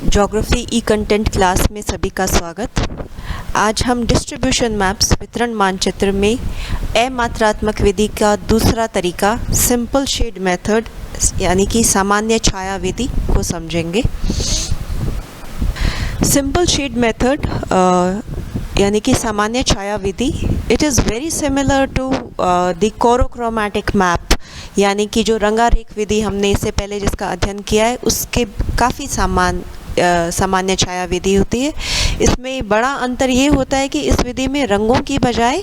Geography ई content class में सभी का स्वागत। आज हम डिस्ट्रीब्यूशन मैप्स वितरण मानचित्र में अमात्रात्मक विधि का दूसरा तरीका सिंपल शेड मेथड यानी कि सामान्य छाया विधि को समझेंगे। सिंपल शेड मेथड यानी कि सामान्य छाया विधि it is very similar to the chorochromatic map यानी कि जो रंगारेख विधि हमने इससे पहले जिसका अध्ययन किया है उसके काफ़ी सामान्य छाया विधि होती है। इसमें बड़ा अंतर ये होता है कि इस विधि में रंगों की बजाय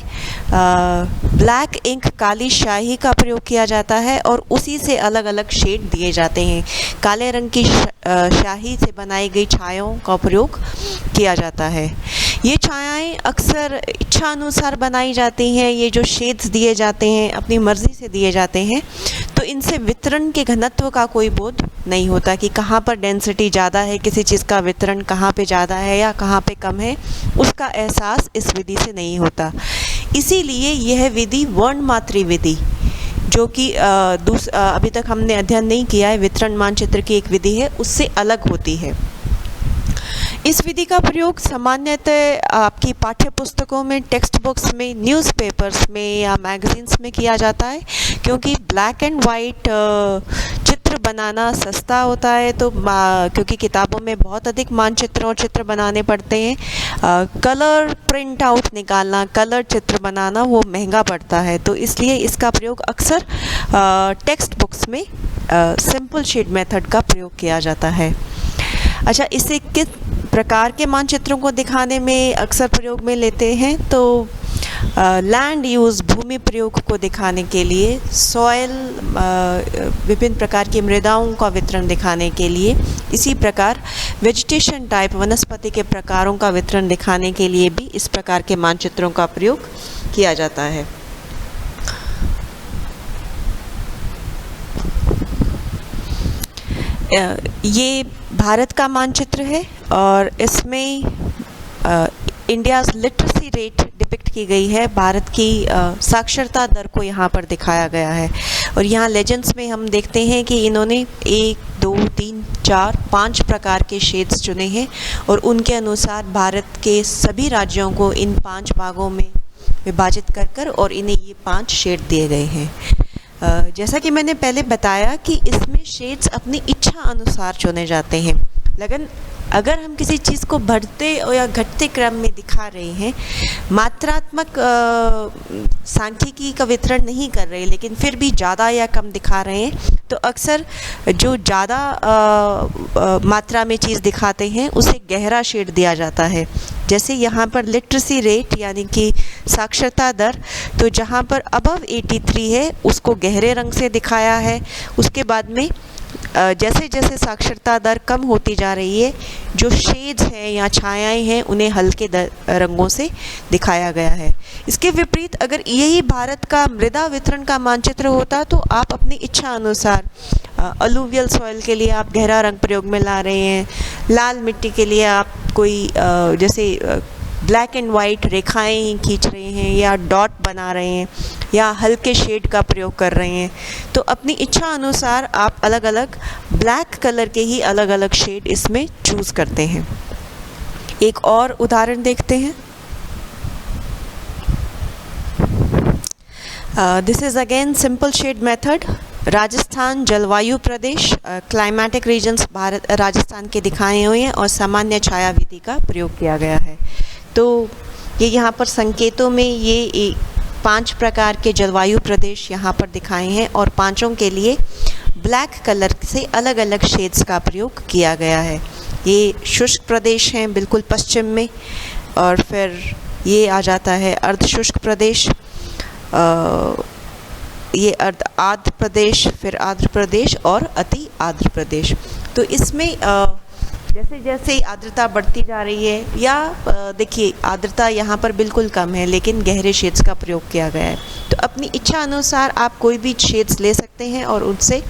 ब्लैक इंक काली स्याही का प्रयोग किया जाता है और उसी से अलग अलग शेड दिए जाते हैं। काले रंग की स्याही से बनाई गई छायाओं का प्रयोग किया जाता है। ये छायाएं अक्सर इच्छा अनुसार बनाई जाती हैं। ये जो शेड्स दिए जाते हैं अपनी मर्ज़ी से दिए जाते हैं, तो इनसे वितरण के घनत्व का कोई बोध नहीं होता कि कहाँ पर डेंसिटी ज़्यादा है, किसी चीज़ का वितरण कहाँ पे ज़्यादा है या कहाँ पे कम है, उसका एहसास इस विधि से नहीं होता। इसीलिए यह विधि वर्णमात्री विधि जो कि अभी तक हमने अध्ययन नहीं किया है, वितरण मानचित्र की एक विधि है, उससे अलग होती है। इस विधि का प्रयोग सामान्यतः आपकी पाठ्य पुस्तकों में, टेक्स्ट बुक्स में, न्यूज़पेपर्स में या मैगजीन्स में किया जाता है, क्योंकि ब्लैक एंड वाइट चित्र बनाना सस्ता होता है। तो क्योंकि किताबों में बहुत अधिक मानचित्र और चित्र बनाने पड़ते हैं, कलर प्रिंट आउट निकालना, कलर चित्र बनाना वो महंगा पड़ता है। तो इसलिए इसका प्रयोग अक्सर टेक्स्ट बुक्स में सिंपल शेड मेथड का प्रयोग किया जाता है। अच्छा, इसे किस प्रकार के मानचित्रों को दिखाने में अक्सर प्रयोग में लेते हैं? तो लैंड यूज़ भूमि प्रयोग को दिखाने के लिए, सॉयल विभिन्न प्रकार की मृदाओं का वितरण दिखाने के लिए, इसी प्रकार वेजिटेशन टाइप वनस्पति के प्रकारों का वितरण दिखाने के लिए भी इस प्रकार के मानचित्रों का प्रयोग किया जाता है। ये भारत का मानचित्र है और इसमें इंडियाज़ लिटरेसी रेट डिपिक्ट की गई है। भारत की साक्षरता दर को यहाँ पर दिखाया गया है और यहाँ लेजेंड्स में हम देखते हैं कि इन्होंने 1, 2, 3, 4, 5 प्रकार के शेड्स चुने हैं और उनके अनुसार भारत के सभी राज्यों को इन 5 भागों में विभाजित कर और इन्हें ये 5 शेड दिए गए हैं। जैसा कि मैंने पहले बताया कि इसमें शेड्स अपनी इच्छा अनुसार चुने जाते हैं, लेकिन अगर हम किसी चीज़ को बढ़ते या घटते क्रम में दिखा रहे हैं, मात्रात्मक सांख्यिकी का वितरण नहीं कर रहे लेकिन फिर भी ज़्यादा या कम दिखा रहे हैं, तो अक्सर जो ज़्यादा मात्रा में चीज़ दिखाते हैं उसे गहरा शेड दिया जाता है। जैसे यहाँ पर लिटरेसी रेट यानी कि साक्षरता दर, तो जहाँ पर अबव 83 है उसको गहरे रंग से दिखाया है। उसके बाद में जैसे जैसे साक्षरता दर कम होती जा रही है, जो शेड्स हैं या छायाएं हैं उन्हें हल्के रंगों से दिखाया गया है। इसके विपरीत अगर यही भारत का मृदा वितरण का मानचित्र होता तो आप अपनी इच्छा अनुसार अलूवियल सॉइल के लिए आप गहरा रंग प्रयोग में ला रहे हैं, लाल मिट्टी के लिए आप कोई जैसे ब्लैक एंड वाइट रेखाएं खींच रहे हैं या डॉट बना रहे हैं या हल्के शेड का प्रयोग कर रहे हैं, तो अपनी इच्छा अनुसार आप अलग अलग ब्लैक कलर के ही अलग अलग शेड इसमें चूज़ करते हैं। एक और उदाहरण देखते हैं। This is again simple shade method. Rajasthan जलवायु प्रदेश, क्लाइमेटिक रीजन्स भारत राजस्थान के दिखाए हुए हैं और सामान्य छाया विधि का प्रयोग किया गया है। तो ये यहाँ पर संकेतों में ये 5 प्रकार के जलवायु प्रदेश यहाँ पर दिखाए हैं और पांचों के लिए ब्लैक कलर से अलग अलग शेड्स का प्रयोग किया गया है। ये शुष्क प्रदेश हैं बिल्कुल पश्चिम में, और फिर ये आ जाता है अर्ध शुष्क प्रदेश, ये आर्द्र प्रदेश, फिर आर्द्र प्रदेश और अति आर्द्र प्रदेश। तो इसमें जैसे जैसे आर्द्रता बढ़ती जा रही है या देखिए आर्द्रता यहाँ पर बिल्कुल कम है लेकिन गहरे शेड्स का प्रयोग किया गया है, तो अपनी इच्छा अनुसार आप कोई भी शेड्स ले सकते हैं और उनसे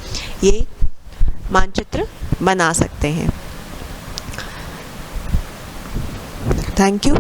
ये मानचित्र बना सकते हैं। Thank you.